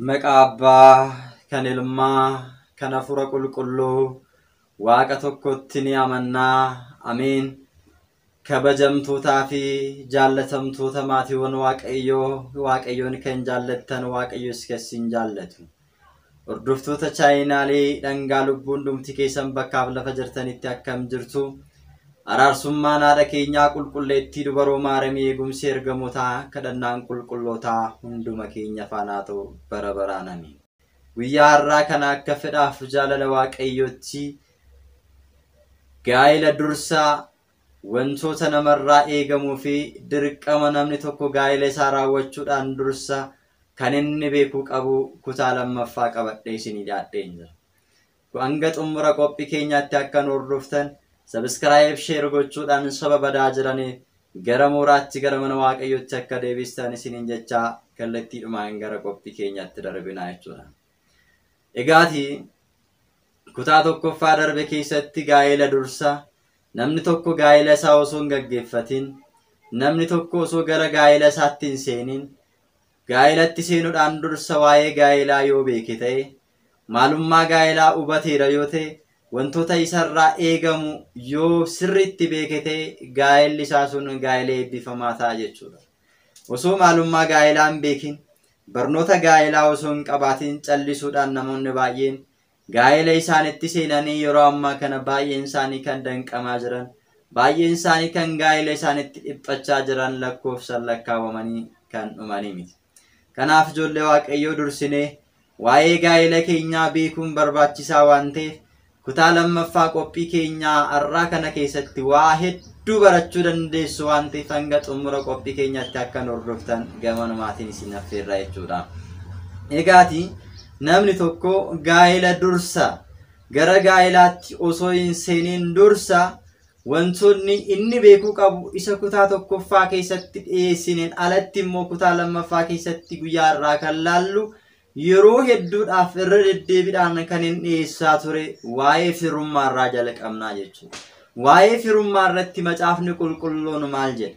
Maqaa kan ilmaa kan hafuura qulqulluu waaqa tokkotti ni amannaa. Amiin. Kabajamtootaa fi jaallatamtoota maatiiwwan waaqayyoon kan jaallattan waaqayyos keessin jaallatu. Hordoftoota chaayinaalee dhangaa lubbuun dhumti keessan bakkaaf lafa jirtanitti akkam jirtu. Araarsummaan haadha keenyaa qulqulleettii dubaroo maaramii eegumsi ergamootaa kadhannaan qulqullootaa hunduma keenya faanaa ta'u bara baraan amiin. Guyyaa har'aa kana akka fedhaaf jaalala waaqayyootti gaa'ela dursaa wantoota namarraa eegamuu fi dirqama namni tokko gaa'ela isaa raawwachuudhaan dursa kan inni beekuu qabu kutaa lammaffaa qabadhee isinii dhiyaadheen jira. Hanga xumura qophii keenyaatti akka hordoftan subscribe share gochuudhaan saba badaa jiranii gara mooraatti gara mana waaqayyootti akka deebistan isiniin jechaa kallattiidhumaan gara qophii keenyaatti darbinaa jechuudha. Egaati kutaa tokkoffaa darbe keessatti gaa'ela dursaa namni tokko gaa'ela isaa osoo hin gaggeeffatin, namni tokko osoo gara gaa'ela isaatti hin seenin, gaa'elatti seenuudhaan dursa waa'ee gaa'elaa yoo beeke ta'e, maalummaa gaa'elaa hubateera yoo ta'e, wantoota isarraa eegamu yoo sirriitti beeke ta'e gaa'elli isaa sun gaa'ela eebbifamaa ta'a jechuudha. Osoo maalummaa gaa'elaa hin beekin, barnoota gaa'elaa osoo hin qabaatin callisuudhaan namoonni baay'een gaa'ela isaanitti seenanii yeroo ammaa kana baay'een isaanii kan danqamaa jiran, baay'een isaanii kan gaa'ela isaanitti dhiphachaa jiran lakkoofsaan lakkaawamanii kan dhumanii miti. Kanaaf ijoollee waaqayyoo dursinee waa'ee gaa'ela keenyaa beekuun barbaachisaa waan ta'eef kutaa lammaffaa qophii keenyaa har'aa kana keessatti waa hedduu barachuu dandeessu waan ta'eef hanga xumura qophii keenyaatti akka hordoftan gamanumaatiin isin affeerra jechuudha. Egaati namni tokko gaa'ela dursa gara gaa'elaatti osoo hin seeniin dursa wantoonni inni beekuu qabu isa kutaa tokkoffaa keessatti dhiyeessineen alatti immoo kutaa lammaffaa keessatti guyyaa irraa kan laallu yeroo hedduudhaaf irra deddeebiidhaan kan hin dhiyeessaa ture waa'ee firummaa irraa jalqabnaa jechuudha. Waa'ee firummaa irratti macaafni qulqulluun maal jedha?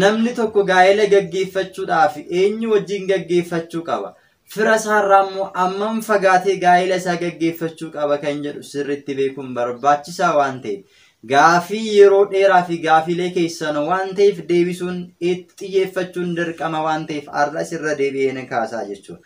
Namni tokko gaa'ela gaggeeffachuudhaaf eenyu wajjin gaggeeffachuu qaba? Fira isaarraa immoo ammam fagaatee gaa'ela isaa gaggeeffachuu qaba kan jedhu sirriitti beekuun barbaachisaa waan ta'eef gaafii yeroo dheeraa fi gaafiilee keessan waan ta'eef deebisuun itti xiyyeeffachuun dirqama waan ta'eef har'as irra deebi'een kaasaa jechuudha.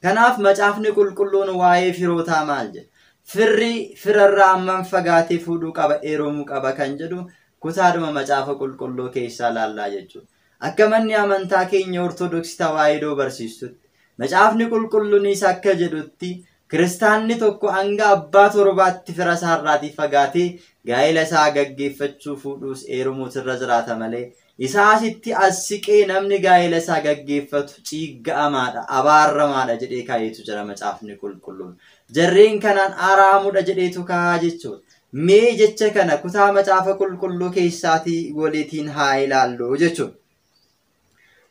Kanaaf macaafni qulqulluun waa'ee firootaa maal jedha? Firri firarraa ammam fagaatee fuudhuu qaba, heerumuu qaba kan jedhu kutaadhuma macaafa qulqulluu keessaa laallaa jechuudha. Akka manni amantaa keenya ortodoksii tawaahidoo barsiistutti macaafni qulqulluunis akka jedhutti kiristaanni tokko hanga abbaa torbaatti fira isaarraatii fagaatee gaa'ela isaa gaggeeffachuu fuudhuus heerumuus irra jiraata malee isaasitti as siqee namni gaa'ela isaa gaggeeffatu ciigga'amaadha, abaarramaadha jedhee kaayetu jira macaafni qulqulluun. Jarreen kanaan araamudha jedheetu kaa'aa jechuudha. Mee jecha kana kutaa macaafa qulqulluu keessaatii waliitiin haa ilaallu jechuudha.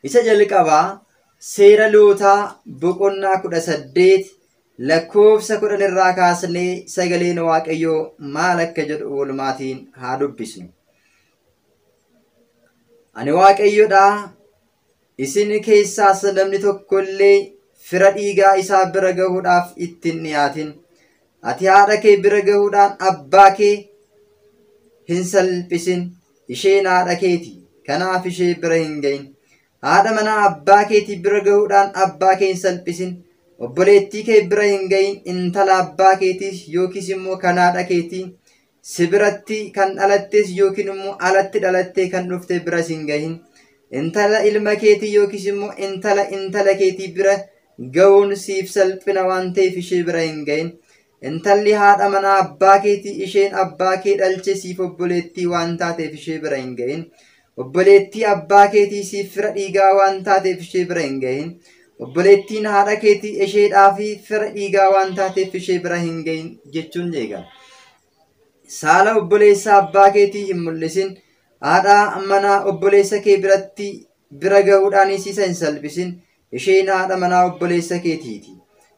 Isa jalqabaa seera lootaa boqonnaa 18 lakkoofsa 10 irraa kaasnee sagaleen waaqayyoo maal akka jedhu walumaatiin haa dubbisnu. Ani waaqayyoodha, isin keessaas namni tokko illee fira dhiigaa isaa bira gahuudhaaf ittiin dhiyaatin. Ati haadha kee bira gahuudhaan abbaa kee hin salphisin, isheen haadha keeti, kanaaf ishee bira hin gahin. Haadha manaa abbaa keetii bira gahuudhaan abbaa kee hin salphisin. Obboleettii kee bira hin gahin, intala abbaa keetiis yookiis immoo kan haadha keetii si biratti kan dhalattees yookiin immoo alatti dhalattee kan dhufte biras hin gahin. Intala ilma keetii yookiis immoo intala keetii bira gahuun siif salphina waan ta'eef ishee bira hin gahin. Intalli haadha manaa abbaa keetii isheen abbaa kee dhalche siif obboleettii waan taateef ishee bira hin gahin. Obboleettii abbaa keetii siif fira dhiigaa waan taateef ishee bira hin gahin. Obboleettiin haadha keetii isheedhaa fi fira dhiigaa waan taateef ishee bira hin gahin jechuun jeeqama. Saala obboleessa abbaa keetii hin mul'isin. Haadha manaa obboleessa kee biratti bira gahuudhaanis isa hin salphisin. Isheen haadha manaa obboleessa keetiiti.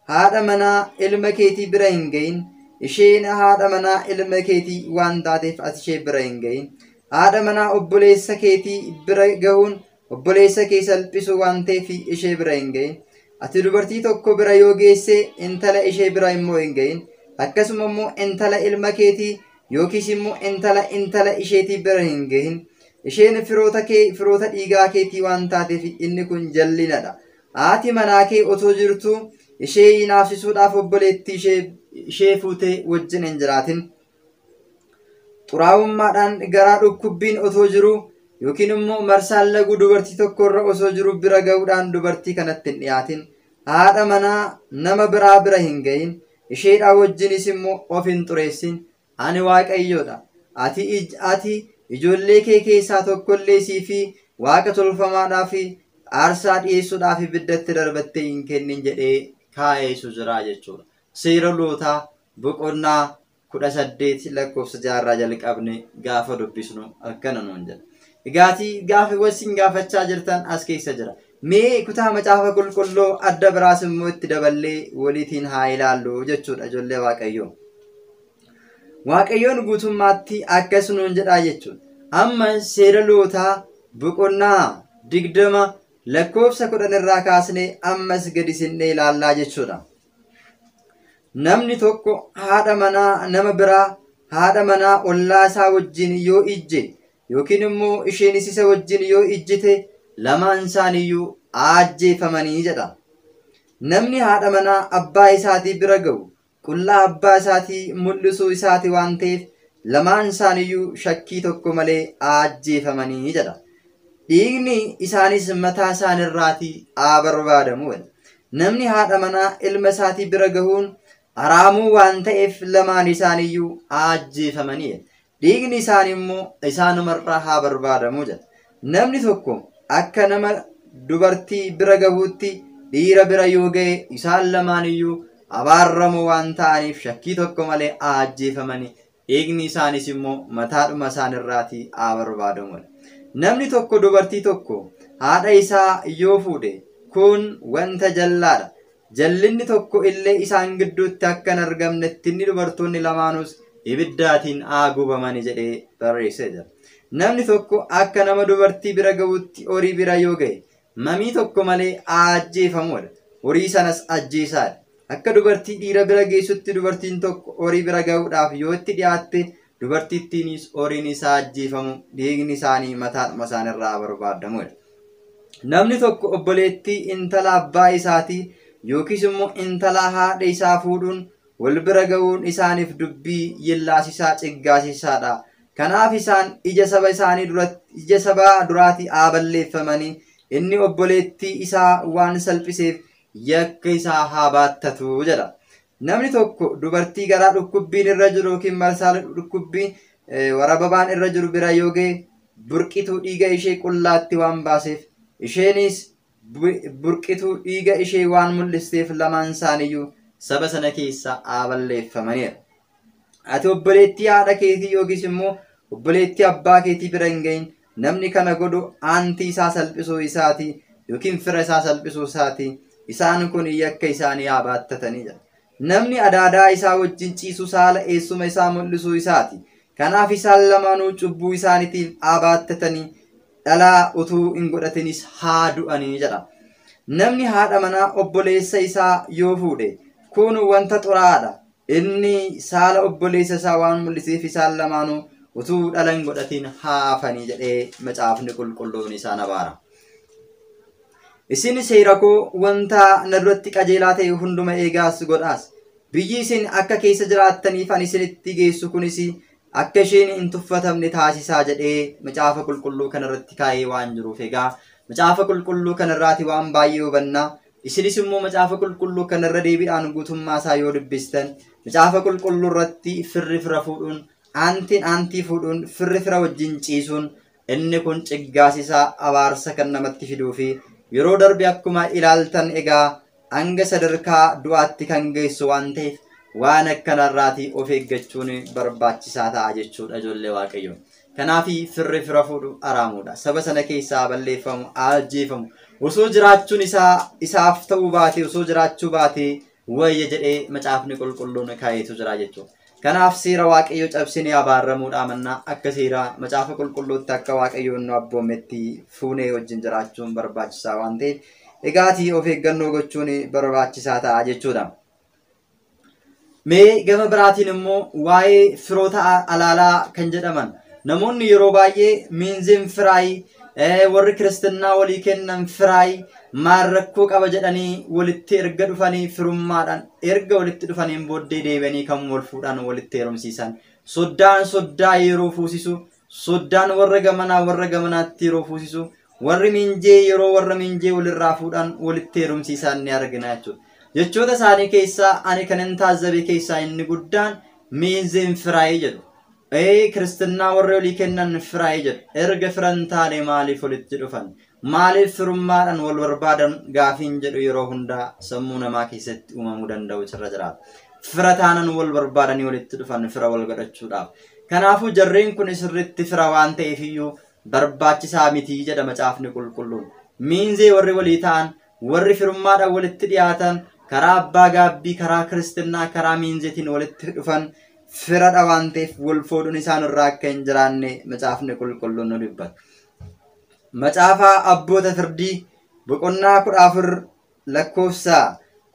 Haadha manaa ilma keetii bira hin gahin. Isheen haadha manaa ilma keetii waan taateef ati ishee bira hin gahin. Haadha manaa obboleessa keetii bira gahuun obboleessa kee salphisu waan ta'eef ishee bira hin gahin. ati dubartii tokko bira yoo geesse intala ishee bira immoo hin gahin akkasuma immoo intala ilma keetii yookiis immoo intala isheetii bira hin gahin isheen firoota dhiigaa keetii waan taateef inni kun jallinadha. Haati manaa kee otoo jirtu ishee hinaafsisuudhaaf obboleettii ishee fuutee wajjin hin jiraatin. Xuraawummaadhaan garaa dhukkubbiin otoo jiru yookiin immoo marsaan laguu dubartii tokkorra osoo jiru bira ga'uudhaan dubartii kanatti hin dhiyaatin. Haadha manaa nama biraa bira hin gahin isheedhaa wajjinis immoo of hin xureessin. Ani Waaqayyoodha. Ati ijoollee kee keessaa tokkollee siifi waaqa tolfamaadhaaf aarsaa dhiyeessuudhaaf ibiddatti darbattee hin kennin jedhee kaa'eesu jira jechuudha. Seera Lootaa boqonnaa 18 lakkoofsa 6 jalqabne gaafa dubbisnu akkana nuun jedha. Egaatii gaafa wasiin gaafachaa jirtan as keessa jira. Mee kutaa macaafa qulqulluu adda biraas immoo itti daballee waliitiin haa ilaallu jechuudha ijoollee Waaqayyoo. Waaqayyoon guutummaatti akkas nuun jedhaa jechuudha. Amma seera Lootaa boqonnaa 20 lakkoofsa 10 irraa kaasnee ammas gadi sinnee ilaallaa jechuudha. Namni tokko haadha manaa nama biraa haadha manaa ollaa isaa wajjin yoo ijje yookiin immoo isheenis isa wajjin yoo ijjite lamaan isaaniiyyuu ajjeefamanii jedha. Namni haadha manaa abbaa isaatii bira ga'u qullaa abbaa isaatii mul'isuu isaati waan ta'eef lamaan isaaniiyyuu shakkii tokko malee ajjeefamanii jedha. Dhiigni isaanis mataa isaanirraatii haa barbaadamu. Namni haadha manaa ilma isaatii bira gahuun haraamuu waan ta'eef lamaan isaaniiyyuu ajjeefamanii. Dhiigni isaanii immoo isaanumarraa haa barbaadamu jedha. Namni tokko akka nama dubartii bira gahuutti dhiira bira yoo ga'e isaan lamaaniyyuu abaaramoo waan ta'aniif shakkii tokko malee ajjeefamanii. Dhiigni isaanis immoo mataadhuma isaanirraatii haa barbaadamu. Namni tokko dubartii tokko haadha isaa yoo fuudhe kun wanta jallaadha. Jallinni tokko illee isaan gidduutti akka hin argamnetti inni dubartoonni lamaanuus ibiddaatiin haa gubamani jedhee barreessee jira. Namni tokko akka nama dubartii bira ga'utti horii bira yoo ga'e mamii tokko malee ajjeefamudha. Horii sanas ajjeesaadha. Akka dubartii dhiira bira geessutti dubartiin tokko horii bira ga'uudhaaf yoo itti dhiyaatte dubartittiinis horiin isaa ajjeefamu dhiigni isaanii mataadhuma isaanirraa barbaadamudha. Namni tokko obboleettii intala abbaa isaatii yookiis immoo intala haadha isaa fuudhuun wal bira ga'uun isaaniif dubbii yillaasisaa ciggaasisaadha. Kanaaf isaan ija saba duraatii haa balleeffamanii inni obboleettii isaa waan salphiseef yakka isaa haa baattatu jedha. Namni tokko dubartii garaa dhukkubbiin irra jiru yookiin marsaa dhukkubbii warababaan irra jiru bira yoo ga'e burqituu dhiiga ishee qullaatti waan baaseef isheenis burqituu dhiiga ishee waan mul'isteef lamaan isaaniiyyuu saba sana keessa haa balleeffamaniidha. Ati obboleettii haadha keetii yookiis immoo obboleettii abbaa keetii bira hin gahin namni kana godhu aantii isaa salphisuu isaati yookiin fira isaa salphisuu isaati. Isaan kun yakka isaanii haa baattataniidha. Namni adaadaa isaa wajjin ciisu saala eessuma isaa mul'isuu isaati. Kanaaf isaan lamaanuu cubbuu isaaniitiif haa baattatanii dhalaa utuu hin godhatinis haa du'anii jedha. Namni haadha manaa obboleessa isaa yoo fuudhe kun wanta xuraadha. Inni saala obboleessa isaa waan mul'iseef isaan lamaanuu utuu dhala hin godhatin haa hafanii jedhee macaafni qulqulluun isaan abaara. Isin seera koo wanta na duratti qajeelaa ta'e hunduma eegaas godhaas. Biyyi isin akka keessa jiraattaniif ani isinitti geessu kunis akka isheen hin tuffatamne taasisaa jedhee macaafa qulqulluu kanarratti kaa'ee waan jiruuf egaa macaafa qulqulluu kanarraati waan baay'ee hubannaa. Isinis immoo macaafa qulqulluu kanarra deebiidhaan guutummaa isaa yoo dubbistan macaafa qulqulluu irratti firri fira fuudhuun aantii fuudhuun firri fira wajjin ciisuun inni kun ciggaasisaa abaarsa kan namatti fiduu fi yeroo darbe akkuma ilaaltan egaa hanga sadarkaa du'aatti kan geessu waan ta'eef waan akkanarraatii of eeggachuun barbaachisaa ta'a jechuudha ijoollee Waaqayyoo. Kanaaf firri fira fuudhu araamuudha. Saba sana keessaa balleeffamu, ajjeefamu. Osoo jiraachuun isaaf ta'uu baate, osoo jiraachuu baate wayya jedhee macaafni qulqulluun kaa'eetu jira jechuudha. Kanaaf seera Waaqayyoo cabsinee abaaramuudha mannaa akka seera macaafa qulqulluutti akka Waaqayyoon nu abboometti fuunee wajjin jiraachuun barbaachisaa waan ta'eef Egaatii of eeggannoo gochuun barbaachisaa ta'a jechuudha. Mee gama biraatiin immoo waa'ee firoota alaalaa kan jedhaman namoonni yeroo baay'ee miinziin firaay warri kiristinnaa walii kennan firaay maal rakkoo qaba jedhanii walitti erga dhufanii firummaadhaan erga walitti dhufaniin booddee deebi'anii kan wal fuudhaan walitti heerumsiisan soddaa yeroo fuusisu soddaan warra gamanaatti yeroo fuusisu warri miinjee yeroo warra miinjee walirraa fuudhaan walitti heerumsiisan ni argina jechuudha. Jechoota isaanii keessaa ani kanan taazzabe keessaa inni guddaan miinziin firaay jedhu. Kiristinnaa warri walii kennan firaay jedhu. Erga firan taane maaliif walitti dhufan? Maaliif firummaadhaan wal barbaadan gaafiin jedhu yeroo hundaa sammuu namaa keessatti uumamuu danda'u irra jiraata. Fira taanan wal barbaadanii walitti dhufan fira wal godhachuudhaaf. Kanaafuu jarreen kun sirriitti fira waan ta'eef iyyuu barbaachisaa miti jedha macaafni qulqulluun. Miinzee warri walii ta'an warri firummaadhaan walitti dhiyaatan karaa abbaa gaabbii karaa kiristinnaa karaa miinzeetiin walitti dhufan firadha waan ta'eef wal fuudhuun isaan irraa akka hin jiraanne macaafni qulqulluun nu dubbata. Macaafa abboota firdii boqonnaa 14 lakkoofsa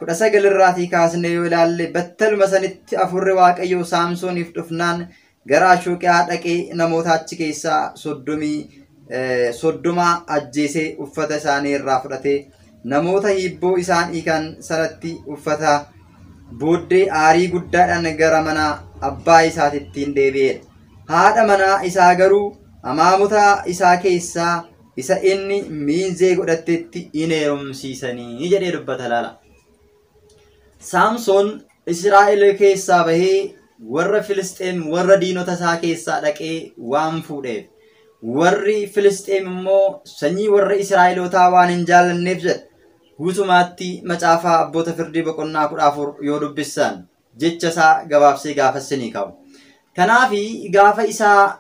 19 irraatii kaasnee yoo ilaalle battaluma sanitti afurri waaqayyoo Saamsooniif dhufnaan gara Ashuuqiyaa dhaqee namoota achi keessaa 30 ajjeesee uffata isaanii irraa fudhatee namoota hibboo isaan hiikan sanatti uffata booddee aarii guddaadhaan gara mana abbaa isaatittiin deebi'edha. Haadha manaa isaa garuu amaamota isaa keessaa isa inni miinzee godhatetti in heerumsiisanii jedhee dubbata laala. Saamsoon Israa'el keessaa bahee warra Filisxeem warra diinota isaa keessaa dhaqee waan fuudheef warri Filisxeem immoo sanyii warra Israa'elootaa waan hin jaallanneef jedha. Guutumaatti macaafa abboota firdii boqonnaa 14 yoo dubbissan jecha isaa gabaabsee gaafasanii qabu. Kanaaf gaafa isaa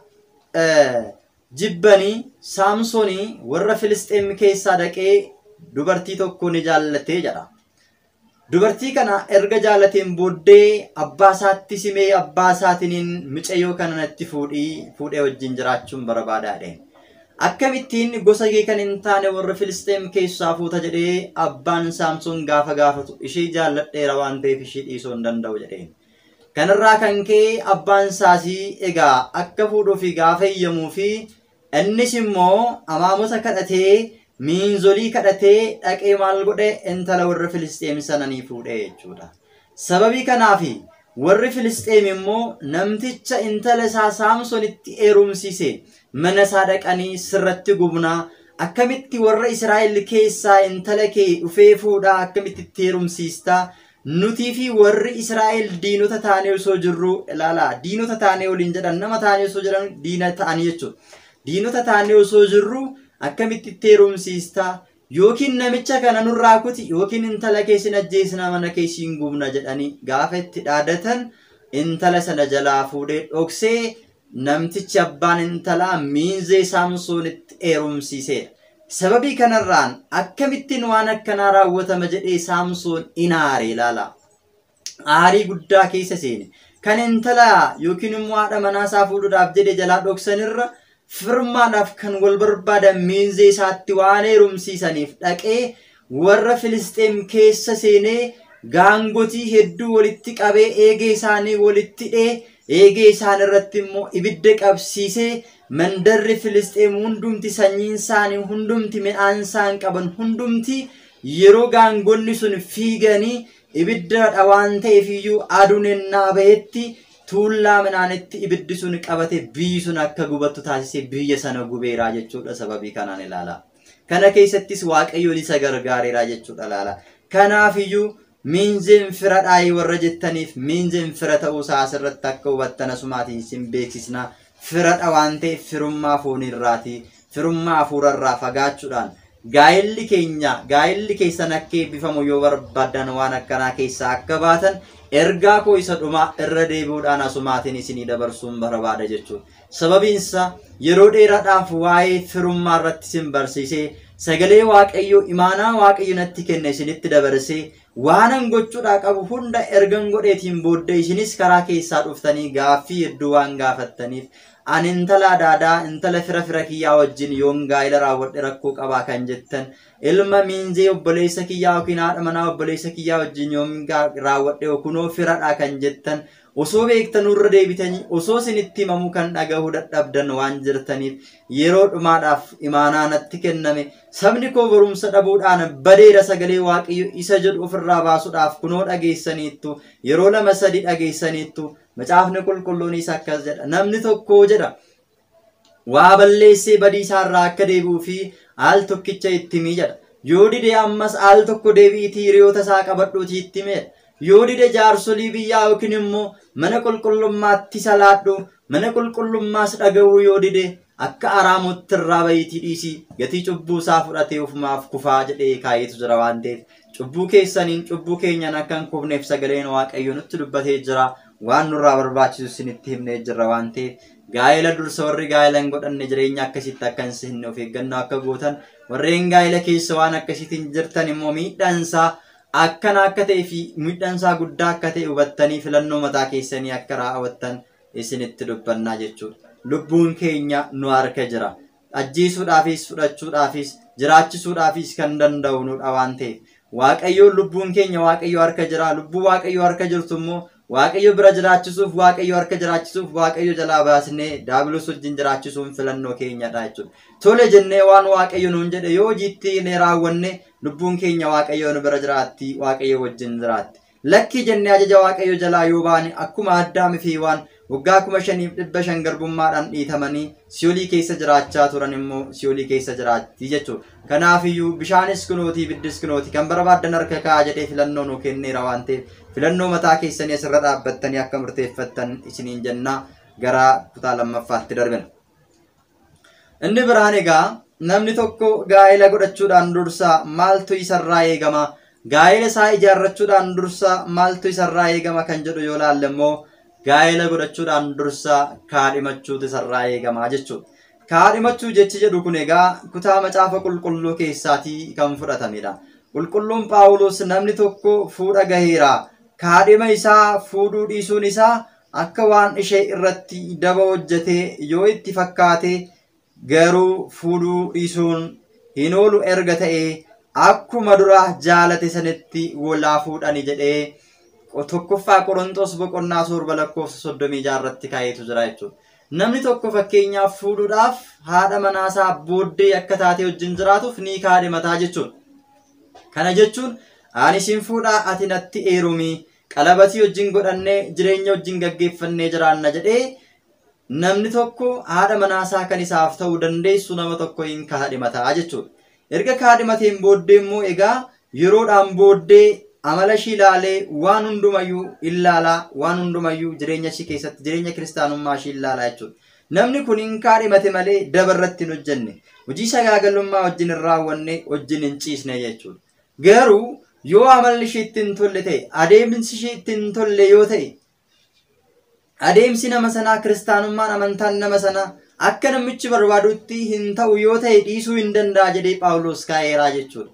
jibbanii Saamsoonii warra Filisxeem keessaa dhaqee dubartii tokko ni jaallatee jedha. Dubartii kana erga jaallateen booddee abbaa isaatti simee abbaa isaatiin micayyoo kana natti fuudhee wajjin jiraachuun barbaadaadhe. Akkamittiin gosa kee kan hin taane warra Filisxeem keessaa fuuta jedhee abbaan Saamsoon gaafa gaafatu ishee jaalladheera waan ta'eef ishee dhiisuu hin danda'u jedheen. Kanarraa kan ka'e abbaan isaasii egaa akka fuudhuuf gaafa eeyyamuu fi innis immoo amaamota kadhatee miinzolii kadhatee dhaqee maal godhe intala warra Filisxeem sananii fuudhee jechuudha. Sababii kanaaf warri Filisxeem immoo namticha intala isaa Saamsoonitti heerumsiise mana isaa dhaqanii sirratti gubnaa akkamitti warra Israa'el keessaa intala kee dhufee fuudhaa akkamitti itti heerumsiistaa nutii fi warri Israa'el diinota taanee osoo jirru ilaalaa diinota taanee waliin jedhan nama taanee osoo jedhan diina ta'anii jechuudha. Diinota taanee osoo jirru akkamitti itti heerumsiistaa yookiin namicha kana nurraa kuti yookiin intala keessin ajjeesina mana keessin gubna jedhanii gaafa itti dhaadatan intala sana jalaa fuudhee dhoksee namtichi abbaan intalaa miinzee Saamsoonitti heerumsiisedha. Sababii kanarraan akkamittiin waan akkanaa raawwatama jedhee Saamsoon inaare ilaala. Aarii guddaa keessa seene. Kan intala yookiin immoo haadha manaa isaa fuudhuudhaaf jedhee jalaa dhoksanirra firmaadhaaf kan wal barbaadan miinzee isaatti waan heerumsiisaniif dhaqee warra Filisxeem keessa seenee gaangotii hedduu walitti qabee eegee isaanii walitti hidhee eegee isaan irratti immoo ibidda qabsiisee mandarri Filisxeem hundumti sanyiin isaanii hundumti midhaan isaan qaban hundumti yeroo gaangonni sun fiiganii ibidda waan ta'eef iyyuu aduun ennaa bahetti tuullaa midhaanitti ibiddi sun qabate biyyi sun akka gubattu taasisee biyya sana gubeeraa jechuudha. Sababii kanaan ilaala. Kana keessattis waaqayyoon isa gargaareeraa jechuudha ilaala. Kanaaf iyyuu miinzeen fira dhaayii warra jettaniif miinzeen fira ta'uu isaa asirratti akka hubattan asumaatiin isin beeksisna. Firadha waan ta'eef firummaa foonirraati firummaa hafuurarraa fagaachuudhaan gaa'elli keessan akka eebbifamu yoo barbaadan waan akkanaa keessaa akka baatan ergaa koo isa dhumaa irra deebi'uudhaan asumaatiin isinii dabarsuun barbaada jechuudha. Sababiinsa yeroo dheeraadhaaf waa'ee firummaa irratti isin barsiisee sagalee waaqayyoo imaanaa waaqayyo natti kenne isinitti dabarsee waanan gochuudhaa qabu hunda ergan godheetiin booddee isinis karaa keessaa dhuftanii gaaffii hedduu waan gaafattaniif an intala daadaa intala fira kiyyaa wajjin yoom gaa'ela raawwadhe rakkoo qabaa kan jettan ilma miinzee obboleessa kiyyaa yookiin haadha manaa obboleessa kiyyaa wajjin yoom raawwadhe kunoo firadhaa kan jettan osoo beektan irra deebitanii osoo isinitti himamu kan dhagahuu dadhabdan waan jirtaniif yeroo dhumaadhaaf imaanaa natti kenname sabni koo barumsa dhabuudhaan badeera sagalee waaqayyo isa jedhu ofirraa baasuudhaaf kunoo dhageessaniittu yeroo lama sadi dhageessaniittu macaafni qulqulluunis akkas jedha namni tokko jedha waa balleessee badiisaarraa akka deebi'uu fi al tokkicha itti himi jedha yoo dide ammas al tokko deebi'iitii hiriyoota isaa qabadhuutii itti himi yoo dide jaarsolii biyyaa yookiin immoo mana qulqullummaatti salaadhu mana qulqullummaas dhaga'uu yoo dide akka araamutti irraa bayitii dhiisii gatii cubbuu isaa fudhatee ofumaaf kufaa jedhee kaayetu jira waan ta'eef cubbuu keessaniin cubbuu keenyan akka hin kufneef sagaleen waaqayyo nutti dubbatee jira waan nurraa barbaachisu isinitti himnee jirra waan ta'eef gaa'ela dursa warri gaa'ela hin godhanne jireenya akkasitti akka hin seenne of eeggannoo akka gootan warreen gaa'ela keessa waan akkasitiin jirtan immoo miidhaansaa akkana akka ta'e fi miidhaansaa guddaa akka ta'e hubattanii filannoo mataa keessanii akka raawwattan isinitti dubbannaa jechuudha. Lubbuun keenya nu harka jira. Ajjeesuudhaafis fudhachuudhaafis jiraachisuudhaafis kan danda'u nudha waan ta'eef waaqayyoon lubbuun keenya waaqayyo harka jira. Lubbuu waaqayyo harka jirtu immoo waaqayyo bira jiraachisuuf waaqayyo harka jiraachisuuf waaqayyo jalaa baasnee daabiloos wajjin jiraachisuun filannoo keenyadha jechuudha. Tole jennee waan waaqayyo nuun jedhe yoo jiitti ne raawwanne lubbuun keenya waaqayyo nu bira jiraatti waaqayyo wajjin jiraatti. Lakki jennee ajaja waaqayyo jalaa yoo baane akkuma Addaam fi waan waggaa 5,500 garbummaadhaan dhiitamanii siyoolii keessa jiraachaa turan immoo siyoolii keessa jiraatti jechuudha. Kanaafiyyuu bishaanis kunooti ibiddis kunooti kan barbaadan harka kaa'aa jedhee filannoo nu kenneera waan ta'eef filannoo mataa keessanii asirra dhaabbattanii akka murteeffattan isiniin jennaa gara kutaa lammaffaatti darban. Inni biraan egaa namni tokko gaa'ela godhachuudhaan dursa maaltu isarraa eegama? Gaa'ela isaa ijaarrachuudhaan dursa maaltu isarraa eegama kan jedhu yoo laalle immoo gaa'ela godhachuudhaan dursa kaadhimachuutu isarraa eegama jechuudha. Kaadhimachuu jechi jedhu kun egaa kutaa macaafa qulqulluu keessaatii kan fudhatamedha. Qulqulluun Phaawulos namni tokko fuudha gaheera. Kaadhima isaa fuudhuu dhiisuun isaa akka waan ishee irratti daba hojjetee yoo itti fakkaate garuu fuudhuu dhiisuun hin oolu erga ta'ee akkuma dura jaalate sanitti walaa fuudhani jedhee tokkoffaa Qorontos boqonnaa 7:36 irratti kaayetu jira jechuudha. Namni tokko fakkeenyaaf fuudhuudhaaf haadha manaasaa booddee akka taate wajjin jiraatuuf ni kaadhimataa jechuudha. Kana jechuun ani sin fuudhaa ati natti heerumi qalabatii wajjin godhannee jireenya wajjin gaggeeffannee jiraanna jedhee namni tokko haadha manaasaa kan isaaf ta'uu dandeessu nama tokko hin kaadhimataa jechuudha. Erga kaadhimateen booddee immoo egaa yeroodhaan booddee amala ishii ilaalee waan hundumayyuu ilaalaa waan hundumayyuu jireenya ishii keessatti jireenya kiristaanummaa ishii ilaalaa jechuudha. Namni kun hin kaadhimate malee dabarratti hin hojjenne hojii sagaagalummaa wajjin hin raawwanne wajjin hin ciisne jechuudha. Garuu yoo amalli ishii ittiin tolle ta'e adeemsi ishii ittiin tolle yoo ta'e adeemsi nama sanaa kiristaanummaan amantaan nama sanaa akka namichi barbaadutti hin ta'u yoo ta'e dhiisuu hin danda'a jedhee Phaawulos kaa'eeraa jechuudha.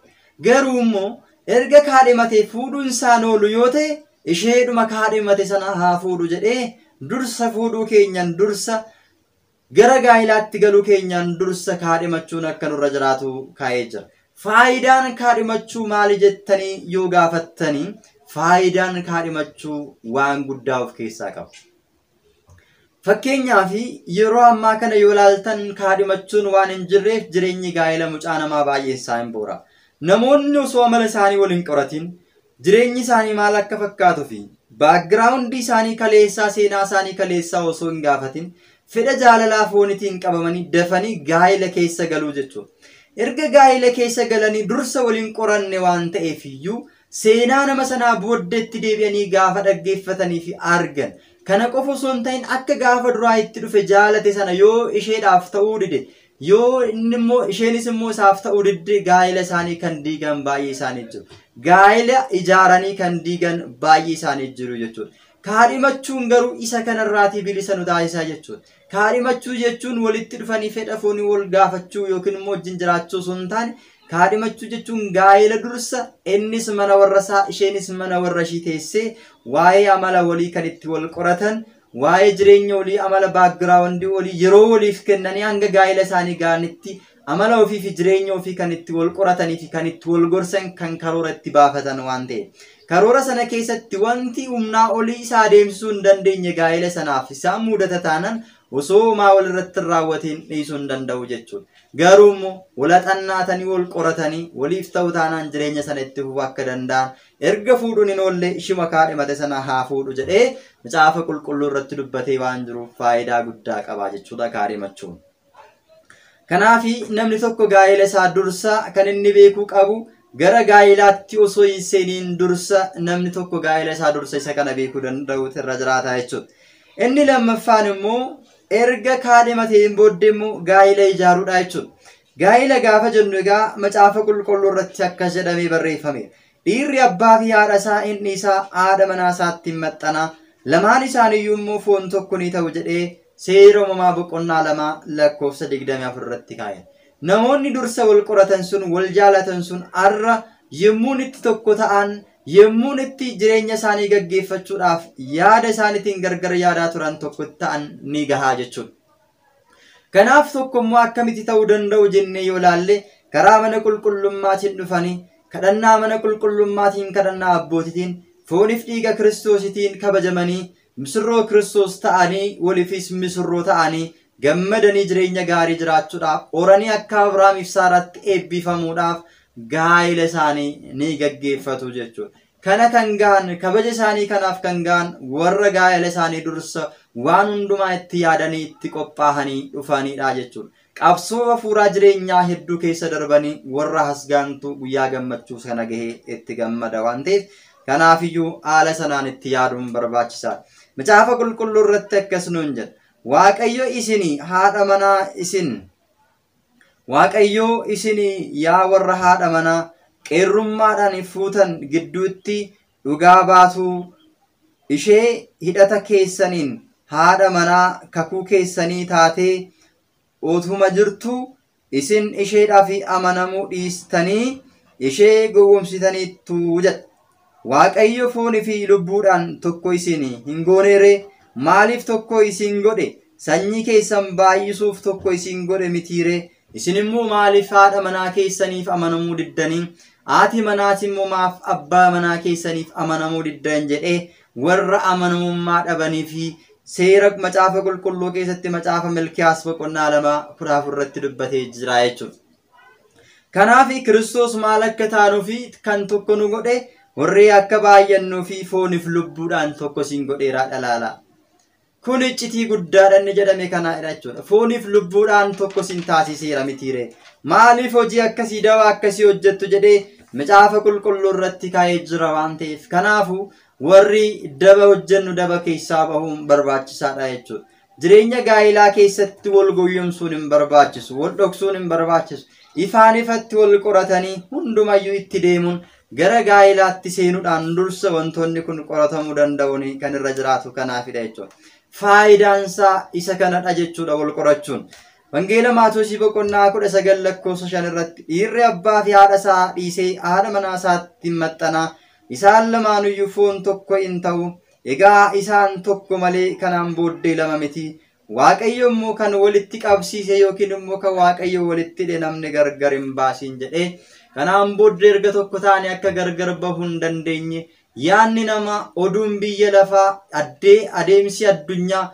Garuu immoo erga kaadhimatee fuudhuun isaan oolu yoo ta'e isheedhuma kaadhimate sana haa fuudhu jedhee dursa fuudhuu keenyan dursa gara gaa'ilaatti galuu keenyan dursa kaadhimachuun akka nurra jiraatu kaa'ee jira. Faayidaan kaadhimachuu maali jettanii yoo gaafattanii faayidaan kaadhimachuu waan guddaa of keessaa qaba. Fakkeenyaaf yeroo ammaa kana yoo laaltan kaadhimachuun waan hin jirreef jireenyi gaa'ela mucaa namaa baay'ee isaa hin boora. Namoonni osoo amala isaanii waliin qoratiin jireenyi isaanii maal akka fakkaatuu fi baakgiraawundii isaanii kaleessaa seenaa isaanii kaleessaa osoo hin gaafatin fedha jaalalaa foonitiin qabamanii dafanii gaa'ela keessa galuu jechuudha. Erga gaa'ela keessa galanii dursa waliin qoranne waan ta'eef iyyuu seenaa nama sanaa booddeetti deebi'anii gaafa dhaggeeffatanii fi argan kana qofa osoo hin ta'in akka gaafa duraa itti dhufe jaalate sana yoo isheedhaaf ta'uu dide yoo inni immoo isheenis immoo isaaf ta'uu didde gaa'ela isaanii kan diigan baay'ee isaanii jiru. Gaa'ela ijaaranii kan diigan baay'ee isaanii jiru jechuudha. Kaadhimachuun garuu isa kanarraatii bilisa nu taasisaa jechuudha. Kaadhimachuu jechuun walitti dhufanii fedha foonii wal gaafachuu yookiin immoo wajjin jiraachuu osoo hin taane kaadhimachuu jechuun gaa'ela dursa innis mana warra isaa isheenis mana warra ishii teessee waa'ee amala walii kan itti wal qoratan waa'ee jireenya olii amala baakgiraawundii olii yeroo waliif kennanii hanga gaa'ela isaanii gaanitti amala ofii fi jireenya ofii kan itti wal qoratanii fi kan itti wal gorsan kan karoora itti baafatan waan ta'eef karoora sana keessatti wanti humnaa olii isaa adeemsisuu hin dandeenye gaa'ela sanaaf isaan mudata taanan osoo maa walirratti raawwatiin dhiisuu hin danda'u jechuudha. Garuu immoo walaxannaatanii wal qoratanii waliif ta'uu taanaan jireenya sana itti fufuu akka danda'an erga fuudhuun hin oolle ishuma kaadhimate sana haa fuudhu jedhee macaafa qulqulluu irratti dubbatee waan jiruuf faayidaa guddaa qaba jechuudha kaadhimachuun. Kanaafi namni tokko gaa'ela isaa dursa kan inni beekuu qabu gara gaa'elaatti osoo hin seeniin dursa namni tokko gaa'ela isaa dursa isa kana beekuu danda'u irra jiraata jechuudha. Inni lammaffaan immoo erga kaadhimateen booddee immoo gaa'ela ijaaruudha jechuudha. Gaa'ela gaafa jennu egaa macaafa qulqulluu irratti akkas jedhamee barreeffame. Dhiirri abbaa fi haadha isaa inni isaa haadha manaa isaatti hin maxxanaa lamaan isaaniiyyuu immoo foon tokko ni ta'u jedhee seera uumamaa boqonnaa 2 lakkoofsa 24 irratti kaa'e. Namoonni dursa wal qoratan sun wal jaalatan sun har'a yemmuun itti tokko ta'an yemmuun itti jireenya isaanii gaggeeffachuudhaaf yaada isaaniitiin gargar yaadaa turan tokko ta'an ni gahaa jechuudha. Kanaaf tokkommoo akkamitti ta'uu danda'u jennee yoo ilaalle karaa mana qulqullummaatiin dhufanii kadhannaa mana qulqullummaatiin kadhannaa abbootitiin fooniif dhiiga kiristoositiin kabajamanii misirroo Kiristoos ta'anii waliifis misirroo ta'anii gammadanii jireenya gaarii jiraachuudhaaf oranii akka Abrahaamiif Saaraatti eebbifamuudhaaf gaa'ela isaanii ni gaggeeffatu jechuudha. Kana kan ga'an kabaja isaanii kanaaf kan ga'an warra gaa'ela isaanii dursa waan hundumaa itti yaadanii itti qophaa'anii dhufanidha jechuudha. Qabsoo hafuuraa jireenyaa hedduu keessa darbanii warra hasgaantu guyyaa gammachuu sana gahee itti gammada waan ta'eef kanaafiyyuu haala sanaan itti yaaduun barbaachisaadha. Macaafa qulqulluu irratti akkas nuun jedha. Waaqayyo isinii haadha manaa isin Waaqayyo isinii yaa warra haadha manaa qeerrummaadhaan fuutan gidduutti dhugaa baatuu ishee hidhata keessaniin haadha manaa kakuu keessanii taatee utuma jirtu isin isheedhaaf amanamuu dhiistanii ishee gowwomsitaniittu jedha. Waaqayyo foonii fi lubbuudhaan tokko isin hin gooneere maaliif tokko isin godhe sanyii keessan baay'isuuf tokko isin godhe mitiire isin immoo maaliif haadha manaa keessaniif amanamuu diddanii haati manaas immoo maaf abbaa manaa keessaniif amanamuu diddan jedhee warra amanamummaa dhabanii fi seera macaafa qulqulluu keessatti macaafa Milkiyaas boqonnaa 2:14 irratti dubbatee jira jechuudha. Kanaaf Kiristoos maal akka taanuu fi kan tokko nu godhe warri akka baay'annuu fi fooniif lubbuudhaan tokko isin godheera dhalaala. Kun iccitii guddaadha inni jedhame kanaadha jechuudha. Fooniif lubbuudhaan tokko isin taasiseera mitiire. Maaliif hojii akkasii dawaa akkasii hojjettu jedhee macaafa qulqulluu irratti kaa'ee jira waan ta'eef kanaafu warri daba hojjennu daba keessaa bahuun barbaachisaadha jechuudha. Jireenya gaa'ilaa keessatti wal goyyomsuun hin barbaachisu, wal dhoksuun hin barbaachisu. Ifaan ifatti wal qoratanii hundumayyuu itti deemuun gara gaa'ilaatti seenuudhaan dursa wantoonni kun qoratamuu danda'uun kan irra jiraatu kanaafidha jechuudha. Faayidaansaa isa kanadha jechuudha wal qorachuun. Wangeela Maatewos boqonnaa 19 lakkoofsa 5 irratti dhiirri abbaa fi haadha isaa dhiisee haadha manaa isaatti maxxanaa isaan lamaanuyyuu foon tokko hin ta'u egaa isaan tokko malee kanaan booddee lama miti. Waaqayyo immoo kan walitti qabsiise yookiin immoo kan Waaqayyo walitti hidhe namni gargar hin baasin jedhee kanaan booddee erga tokko taane akka gargar bahuu hin dandeenye yaanni nama oduun biyya lafaa adeemsi addunyaa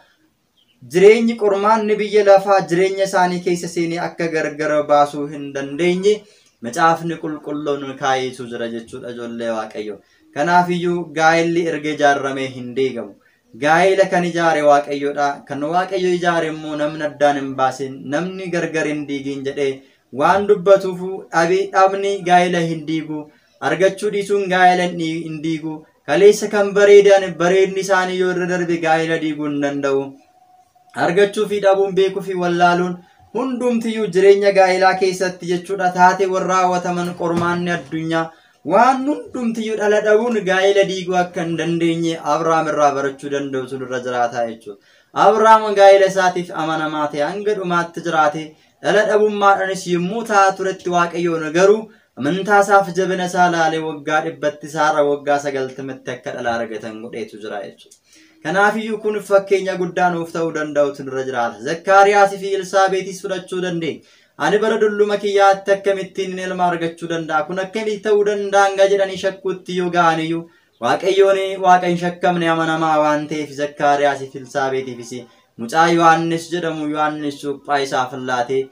jireenyi qormaanni biyya lafaa jireenya isaanii keessa seenee akka gargar baasuu hin dandeenye macaafni qulqulluun kaayeetu jira jechuudha ijoollee Waaqayyo. Kanaafiyyuu gaa'elli erga ijaarramee hin deegamu. Gaa'ela kan ijaare Waaqayyoodha. Kan Waaqayyo ijaare immoo namni addaan hin baasin namni gargar hin diigin jedhee waan dubbatuuf dhabni gaa'ela hin diigu argachuu dhiisuun gaa'ela hin diigu kaleessa kan bareedan bareedni isaanii yoo irra darbe gaa'ela diiguu hin danda'u argachuu fi dhabuun beekuu fi wallaaluun hundumtiyyuu jireenya gaa'elaa keessatti jechuudha taate warra hawwataman qormaanni addunyaa waan hundumtiyyuu dhala dhabuun gaa'ela diiguu akka hin dandeenye Abrahaam irraa barachuu danda'utu irra jiraata jechuudha. Abrahaam gaa'ela isaatiif amanamaa ta'e hanga dhumaatti jiraate dhala dhabummaadhaanis yommuu ta'a turetti Waaqayyoon garuu amantaa isaaf jabina isaa laalee waggaa 100 isaarra waggaa 90tti akka dhala argatan godheetu jira jechuudha. Kanaafiyyuu kun fakkeenya guddaa nuuf ta'uu danda'utu irra jiraata. Zakkaariyaas fi Elsaabeetis fudhachuu dandeenya. Ani bara dulluma kiyyaatti akkamittiin ilma argachuu danda'a? Kun akkamitti ta'uu danda'a jedhanii shakkuutti yoo ga'aniyyuu Waaqayyoon Waaqa hin shakkamne amanamaa waan ta'eef Zakkaariyaas fi Elsaabeetiifis mucaa Yohaannis jedhamu Yohaannis cuuphaa isaaf laatee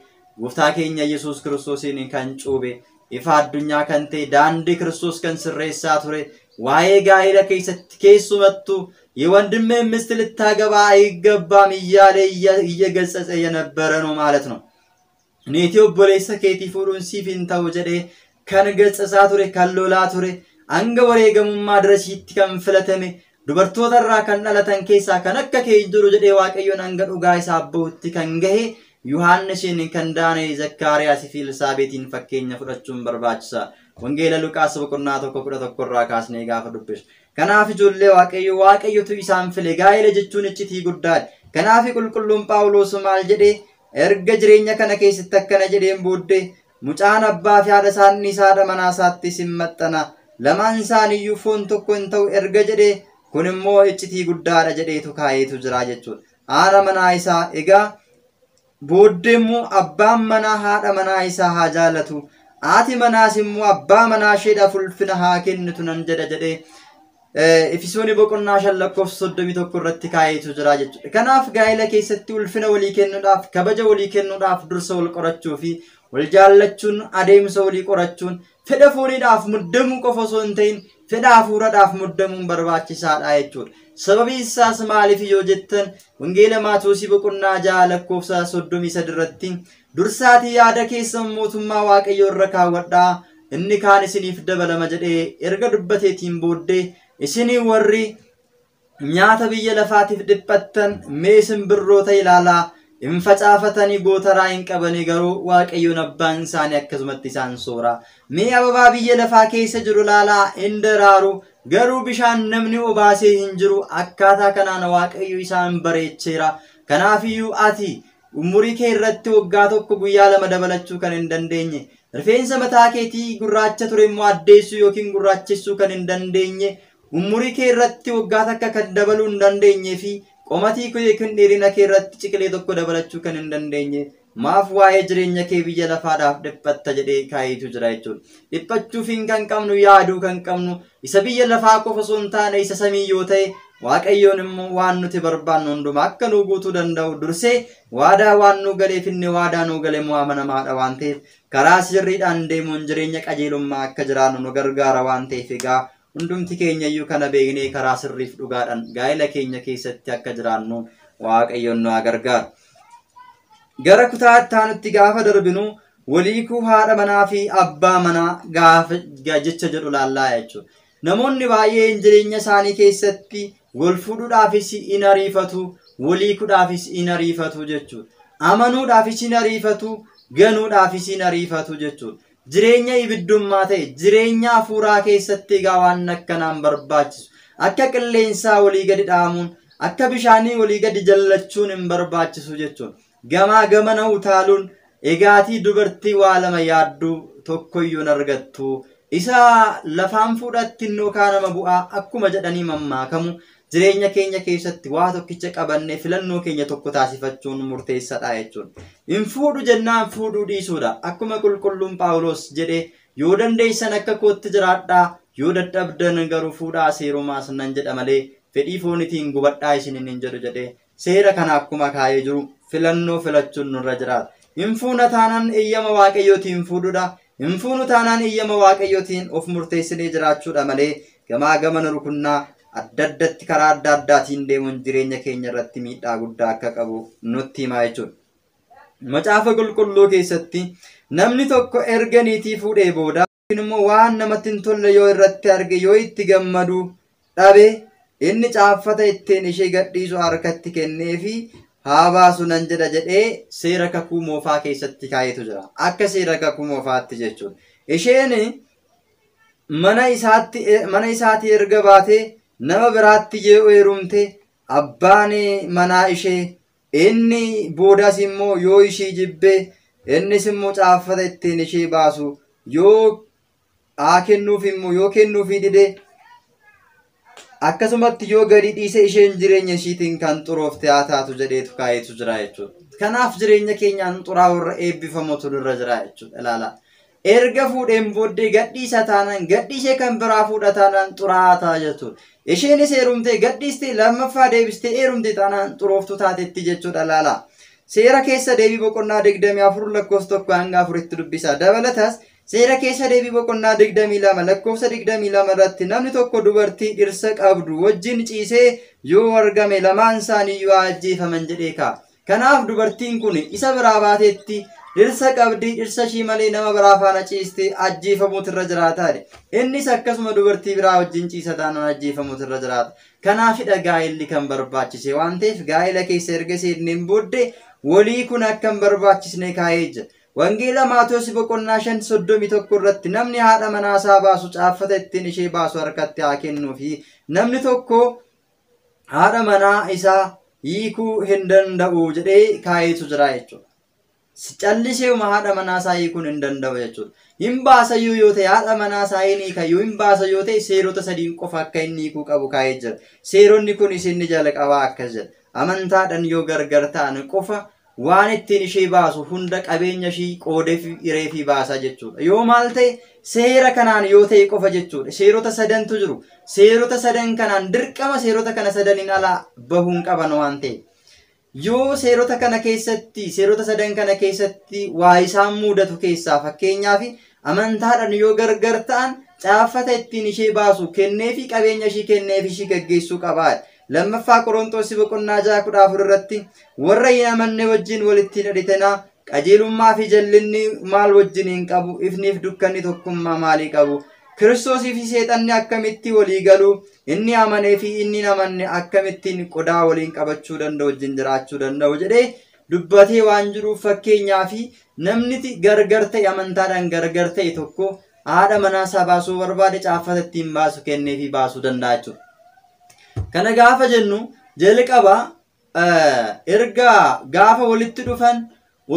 Gooftaa keenya Yesuus Kiristoosiin kan cuube ifa addunyaa kan ta'e daandii Kiristoos kan sirreessaa ture waa'ee gaa'ela keessatti keessumattuu የወንድሜ ሚስት ልታገባ አይገባም እያለ እየገሰጸ የነበረ ነው ማለት ነው። ኔቲ ኦቦሌሰ ኬቲ ፉሩን ሲፊንታው ጀዴ ከንገጸሳ ቱሬ ከሎላ ቱሬ አንገ ወሬ ገሙማ ድረስ ይትከንፍለተሜ ዱበርቶተራ ከነለተን ኬሳ ከነከ ከይንዱሩ ጀዴ ዋቀዮን አንገ ዱጋ ይሳበውት ከንገሄ ዮሐንስን ከንዳኔ ዘካርያስ ፊ ኤልሳቤቲን ፈኬኛ ፍረቹን በርባችሳ ወንጌለ ሉቃስ በቁና ተቆቁረ ተቆራ ካስኔ ጋፈ ዱብሽ ከናፊ ጆሌ ዋቀዮቱ ኢሳን ፍለ ጋይለ ጀቹን እጭቲ ጉዳይ ከናፊ ቁልቁሉም ጳውሎስ ማል ጀዴ ኤርገ ጅሬኛ ከነ ኬስ ተከነ ጀዴን ቦዴ ሙጫን አባ ፊያደሳን ኢሳደ መናሳት ሲመጠና ለማንሳን ይፉን ተኮንተው ኤርገ ጀዴ ኩንሞ እጭቲ ጉዳይ ጀዴቱ ካይቱ ዝራ ጀቹ አረ መናይሳ ኤጋ ቦዴሙ አባ መና ሃደ መናይሳ ሃጃለቱ አቲ መናሲሙ አባ መናሼዳ ፉልፍነ ሃከንቱ ነንጀደ ጀዴ Ifisoni boqonnaa shallakoof 31 irratti kaayetu jira jechuudha. Kanaaf gaa'ela keessatti ulfina walii kennuudhaaf kabaja walii kennuudhaaf dursa wal qorachuu fi wal jaallachuun adeemsa walii qorachuun fedha fooniidhaaf muddamuu qofa osoo hin ta'in fedha hafuuraadhaaf muddamuun barbaachisaadha jechuudha. Sababii isaas maaliif yoo jettan wangeela Maatewos boqonnaa 6 lakkoofsa 33 irratti dursaatii yaada keessan mootummaa Waaqayyoo irra kaawwadhaa inni kaan isiniif dabalama jedhee erga dubbateetiin booddee isini warri nyaata biyya lafaatiif dhiphattan meesin birroota ilaalaa hin facaafatanii gootaraa hin qabani garuu Waaqayyoon abbaan isaanii akkasumatti isaan soora mee ababaa biyya lafaa keessa jiru ilaalaa hin daraaru garuu bishaan namni obaasee hin jiru akkaataa kanaan Waaqayyo isaan bareecheera kanaafiyyuu ati umurii kee irratti waggaa tokko guyyaa lama dabalachuu kan hin dandeenye rifeensa mataa keetii gurraacha ture immoo addeessuu yookiin gurraachessuu kan hin dandeenye umurii kee irratti waggaa takka kan dabaluu hin dandeenye fi qomatii kee kun dheerina kee irratti ciqilee tokko dabalachuu kan hin dandeenye maaf waa'ee jireenya kee biyya lafaadhaaf dhiphatta jedhee kaayitu jira jechuudha. Dhiphachuuf hin kan qabnu yaaduu kan qabnu isa biyya lafaa qofa osoo hin taane isa samii yoo ta'e Waaqayyoon immoo waan nuti barbaannu hundumaa akka nu guutuu danda'u dursee waadaa waan nu galeef inni waadaa nu gale immoo amanamaadha waan ta'eef karaa sirriidhaan deemuun jireenya qajeelummaa akka jiraannu nu gargaara waan ta'eef egaa hundumti keenya iyyuu kana beeknee karaa sirriif dhugaadhaan gaa'ela keenya keessatti akka jiraannu Waaqayyoon nu gargaara. Gara kutaa itti gaafa darbinu waliikuu haadha manaa fi abbaa manaa gaafa jecha jedhu laallaa jechuudha. Namoonni baay'een jireenya isaanii keessatti wal fuudhuudhaafis in ariifatu waliikuudhaafis in ariifatu jechuudha. Amanuudhaafis in ariifatu ganuudhaafis in ariifatu jechuudha. Jireenya ibiddummaa ta'e jireenya hafuuraa keessatti egaa waan akkanaan barbaachisu akka qilleensaa walii gadi dhaamuun akka bishaanii walii gadi jallachuun hin barbaachisu jechuudha. Gamaa gamana utaaluun egaatii dubartii waa lama yaadduu tokkoyyuu argattu isa lafaan fuudhatti nookaa nama bu'aa akkuma jedhanii mammaakamu jireenya keenya keessatti waa tokkicha qabannee filannoo keenya tokko taasifachuun murteessaadha jechuudha. Hin fuudhu jennaan fuudhuu dhiisuudha. Akkuma qulqulluun Phaawulos jedhee yoo dandeessan akka kootti jiraadhaa yoo dadhabdan garuu fuudhaa seerumaas nan jedha malee fedhii foonitiin gubadhaa isiniin hin jedhu jedhee seera kana akkuma kaayee jiru filannoo filachuun nurra jiraata. Hin fuuna taanaan eeyyama Waaqayyootiin fuudhuudha. Hin fuunu taanaan eeyyama Waaqayyootiin of murteessinee jiraachuudha malee gamaa gamana rukunnaa adda addatti karaa adda addaatiin deemuun jireenya keenya irratti miidhaa guddaa akka qabu nutti himaa jechuudha. Macaafa qulqulluu keessatti namni tokko erga niitii fuudhee booda immoo waan namatti hin tolle yoo irratti arge yoo itti gammadu dhabe inni caaffata ittiin ishee gadhiisu harkatti kenneefi haa baasu nan jedha jedhee seera kakuu moofaa keessatti kaayetu jira. Akka seera kakuu moofaatti jechuudha. Isheen mana isaatti erga baatee nama biraatti yoo heerumte abbaan manaa ishee inni boodas immoo yoo ishii jibbee innis immoo caaffata ittiin ishee baasu yoo kennuuf immoo yoo kennuufii dide akkasumatti yoo gadi dhiise isheen jireenya ishiitiin kan xuroofte haa taatu jedheetu kaayetu jira jechuudha. Kanaaf jireenya keenyaan xuraa'urra eebbifamutu nurra jira jechuudha. Ilaala. Erga fuudheen booddee gadhiisa taanaan gadhiisee kan biraa fuudha taanaan xuraa'aa ta'a jechuudha. Isheenis heerumtee gadhiistee lammaffaa deebistee heerumte taanaan xurooftu taatetti jechuudha. Ilaala. Seera keessa deebii boqonnaa 24 lakkoofsa 1 hanga 4tti dubbisa. Dabalatas seera keessa deebii boqonnaa 22 lakkoofsa 22 irratti namni tokko dubartii dhirsa qabdu wajjin ciisee yoo argame lamaan isaanii yoo ajjeefaman jedhee kaa'a. Kanaaf dubartiin kun isa biraa baateetti dhirsa qabdii dhirsa ishii malee nama biraa faana ciistee ajjeefamuutu irra jiraata. Innis akkasuma dubartii biraa wajjin ciisa taanaan ajjeefamuutu irra jiraata. Kanaafidha gaa'elli kan barbaachise waan ta'eef gaa'ela keessa erga seenneen booddee walii kun akka hin barbaachisne kaa'ee jira. Wangeela Maatiyos boqonnaa 5:31 irratti namni haadha manaa isaa baasu caaffata ittiin ishee baasu harkatti haa kennuu fi namni tokko haadha manaa isaa hiikuu hin danda'u jedhee kaa'eetu jira jechuudha. Calliseema haadha manaa isaa hiikuun hin danda'u jechuudha. Hin baasayyuu yoo ta'e haadha manaa isaa hin hiikayyuu hin baasa yoo ta'e seerota sadiin qofa akka inni hiikuu qabu kaa'ee jira. Seeronni kunis inni jalqabaa akkas jedha. Amantaadhaan yoo gargar ta'an qofa waan ittiin ishee baasu hunda qabeenya ishii qoodee fi hiree fi baasa jechuudha. Yoo maal ta'e seera kanaan yoo ta'e qofa jechuudha. Seerota sadantu jiru. Seerota sadan kanaan dirqama seerota kana sadaniin alaa bahuun qaban waan ta'e. Yoo seerota kana keessatti seerota sadan kana keessatti waa isaan mudatu keessaa fakkeenyaaf amantaadhaan yoo gargar ta'an caaffata ittiin ishee baasu kennee fi qabeenya ishii kennee fi ishii gaggeessuu qaba. Lammaffaa Qorontos boqonnaa 6:14 irratti warra hin amanne wajjin walitti hidhatinaa qajeelummaa fi jallinni maal wajjin hin qabu ifniif dukkanni tokkummaa maalii qabu Kiristoosii fi seexanni akkamitti walii galu inni amanee fi inni hin amanne akkamittiin qodaa waliin qabachuu danda'u wajjin jiraachuu danda'u jedhee dubbatee waan jiruuf fakkeenyaa fi namni gargar ta'e amantaadhaan gargar ta'e tokko haadha manaa isaa baasuu barbaade caaffata ittiin baasu kennee fi baasuu danda'a jechuudha. Kana gaafa jennu jalqaba erga gaafa walitti dhufan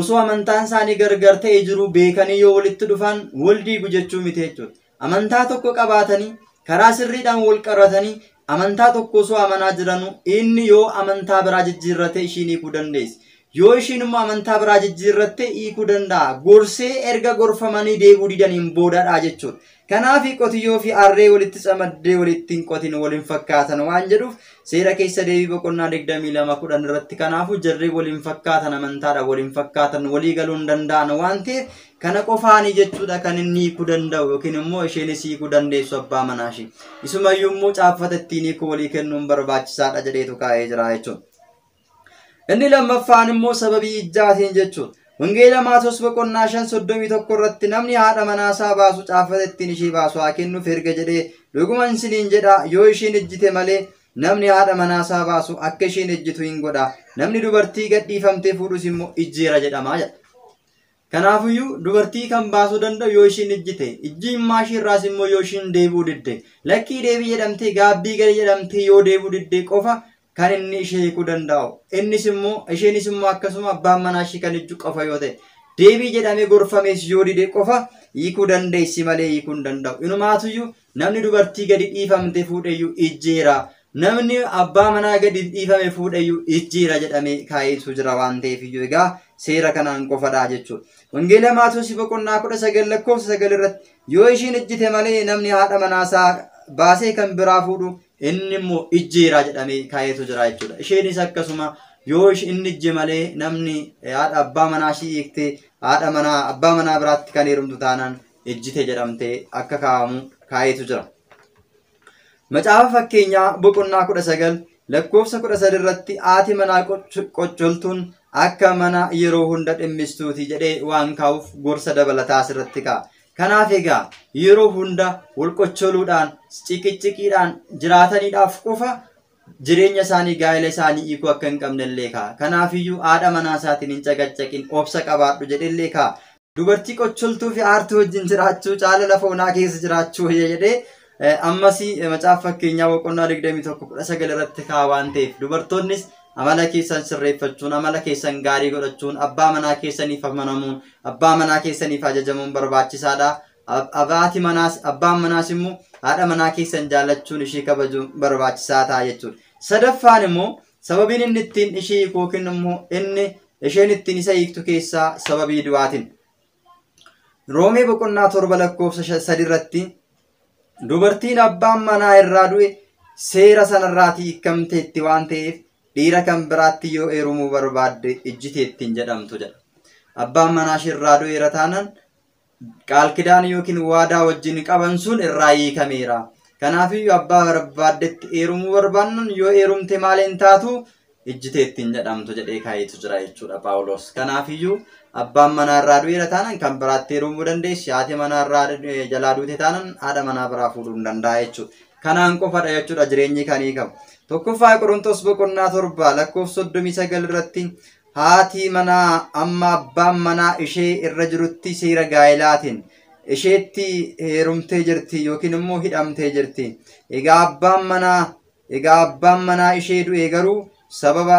osoo amantaan isaanii gargar ta'e jiru beekanii yoo walitti dhufan wal diigu jechuu miti jechuudha. Amantaa tokko qabaatanii karaa sirriidhaan wal qabatanii amantaa tokko osoo amanaa jiranu inni yoo amantaa biraa jijjiirrate ishiin hiikuu dandeessi. Yoo ishiin immoo amantaa biraa jijjiirratte hiikuu danda'a. Gorsee erga gorfamanii deebuu didaniin boodadha jechuudha. Kanaaf qotiyyoo fi harree walitti camaddee walitti hin qotin waliin fakkaatan waan jedhuuf seera keessa deebii boqonnaa 22:10 irratti kanaafuu jarree waliin fakkaatan amantaadha waliin fakkaatan walii galuu hin danda'an waan ta'eef kana qofaanii jechuudha kan inni hiikuu danda'u yookiin immoo isheenis hiikuu dandeessu abbaa manaa ishee. Isumayyuu immoo caaffata ittiin hiikuu walii kennuun barbaachisaadha jedheetu kaa'ee jira jechuudha. Inni lammaffaan immoo sababii ijjaatiin jechuudha. Wangeela Maatiyos boqonnaa 5:31 irratti namni haadha manaa isaa baasu caaffata ittiin ishee baasu haa kennuuf erga jedhee dhuguman isiniin jedha yoo ishiin ejjite malee namni haadha manaa isaa baasu akka ishiin ejjitu hin godha. Namni dubartii gadhiifamtee fuudhus immoo ijjeera jedhama jedha. Kanaafiyyuu dubartii kan baasuu danda'u yoo ishiin ejjite ijjiimmaa ishiirraas immoo yoo ishiin deebuu didde lakkii deebii jedhamtee gaabbii gadi jedhamtee yoo deebuu didde qofa kan inni ishee hiikuu danda'u. Innis immoo isheenis immoo akkasuma abbaan manaa ishee kan ejju qofa yoo ta'e deebii jedhamee gorfamees yoo dide qofa hiikuu dandeessi malee hiikuu hin danda'u. Inumaatuyyuu namni dubartii gadi dhiifamte fuudheyyuu ijjeera. Namni abbaa manaa gadi dhiifame fuudheyyuu ijjeera jedhamee kaa'eetu jira waan ta'eefiyyuu egaa seera kanaan qofadha jechuudha. Wangeela Maatiyos boqonnaa 19 lakkoofsa 9 irratti yoo ishiin ejjite malee namni haadha manaasaa baasee kan biraa fuudhu inni immoo ijjeera jedhamee kaa'eetu jira jechuudha. Isheenis akkasuma yoo inni ijje malee namni haadha abbaa manaa ishii hiiktee haadha manaa abbaa manaa biraatti kan heerumtu taanaan ejjite jedhamtee akka kaa'amu kaa'eetu jira. Macaafa fakkeenyaa boqonnaa 19 lakkoofsa 13 irratti haati manaa qocholtuun akka mana yeroo hunda dhimmistuuti jedhee waan kaa'uuf gorsa dabalataa asirratti kaa'a. Kanaaf egaa yeroo hunda wal qocholuudhaan ciqiciqiidhaan jiraataniidhaaf qofa jireenya isaanii gaa'ela isaanii hiikuu akka hin qabnellee kaa'a. Kanaafiyyuu haadha manaa isaatiin hin caqacaqin obsa qabaadhu jedhellee kaa'a. Dubartii qocholtuu fi aartii wajjin jiraachuu caala lafa onaa keessa jiraachuu jedhee ammas macaafa fakkeenyaa boqonnaa 21:19 irratti kaa'a waan ta'eef dubartoonnis amala keessan sirreeffachuun amala keessan gaarii godhachuun abbaa manaa keessaniif amanamuun abbaa manaa keessaniif ajajamuun barbaachisaadha. abaati manaas abbaan manaas immoo haadha manaa keessan jaallachuun ishee kabajuun barbaachisaa ta'a jechuudha. Sadaffaan immoo sababiin inni ittiin ishee yookiin immoo inni isheen ittiin isa hiiktu keessaa sababii du'aatiin. Roomee boqonnaa 7 lakkoofsa 3 irratti dubartiin abbaan manaa irraa du'e seera sanarraatii hiikamteetti waan ta'eef dhiira kan biraatti yoo heerumuu barbaadde ijjiteettiin jedhamtu jedha. Abbaan manaa ishee irraa du'eera taanaan qaal kidaan yookiin waadaa wajjin qaban sun irraa hiikameera. Kanaafiyyuu abbaa barbaaddetti heerumuu barbaannan yoo heerumte maaliin taatu ijjiteettiin jedhamtu jedhee kaayetu jira jechuudha Phaawulos. Kanaafiyyuu abbaan manaa irraa du'eera taanaan kan biraatti heerumuu dandeessi. Haati manaa irraa jalaa duute taanaan haadha manaa biraa fuudhuu hin danda'a jechuudha. Kanaan qofadha jechuudha jireenyi kan hiikamu. Tokkoffaa Qorontos boqonnaa 7 lakkoofsa 39 irratti haati manaa amma abbaan manaa ishee irra jirutti seera gaa'elaatiin isheetti heerumtee jirti yookiin immoo hidhamtee jirti. Egaa abbaan manaa ishee du'e garuu sababa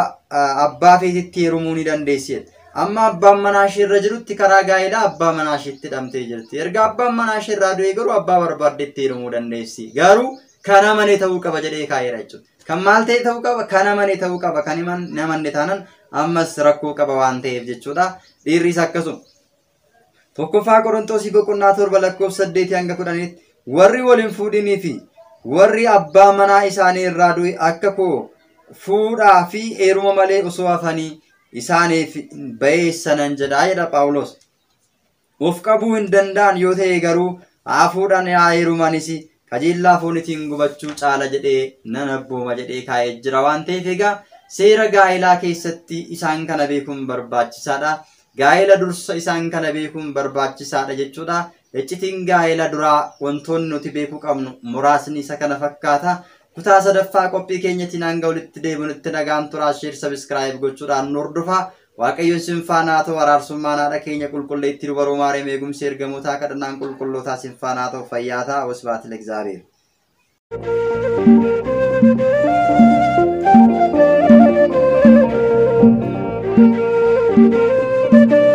abbaa feetitti heerumuu ni dandeessi. Amma abbaan manaa ishee irra jirutti karaa gaa'elaa abbaa manaa isheetti hidhamtee jirti. Erga abbaan manaa ishee irraa du'e garuu abbaa barbaaddetti heerumuu dandeessi. Garuu kan amane ta'uu qaba jedhee kaayeera jechuudha. Kan maal ta'e ta'uu qaba? Kan amane ta'uu qaba. Kan namanne taanan ammas rakkoo qaba waan ta'eef jechuudha. Dhiirris akkasuma. Tokkoffaa Qorontosii boqonnaa 7 lakkoofsa 8 hanga 10 warri waliin fuudhinii fi warri abbaa manaa isaanii irraa du'e akka koo fuudhaa fi heeruma malee osoo hafanii isaaniif bayeessanan jedhaa jedha Phaawulos. Of qabuu hin danda'an yoo ta'e garuu haa fuudhan haa heerumanis qajeellaa foonitiin gubachuu caala jedhee nan abbooma jedhee kaa'ee jira waan ta'eef egaa seera gaa'elaa keessatti isaan kana beekuun barbaachisaadha. Gaa'ela dursa isaan kana beekuun barbaachisaadha jechuudha. Iccitiin gaa'ela duraa wantoonni nuti beekuu qabnu muraasni isa kana fakkaata. Kutaa sadaffaa qophii keenyatiin hanga walitti deebinutti nagaan turaa sheer sabiskiraayib gochuudhaan nu hordofaa. Waaqayyoon sin faana haa ta'u araarsummaan haadha keenya qulqulleettii dubaroo Maariyaam eegumsi ergamootaa kadhannaan qulqullootaa sin faana haa ta'u fayyaa ta'a. Wasbaatil Egzaabeer. Thank you.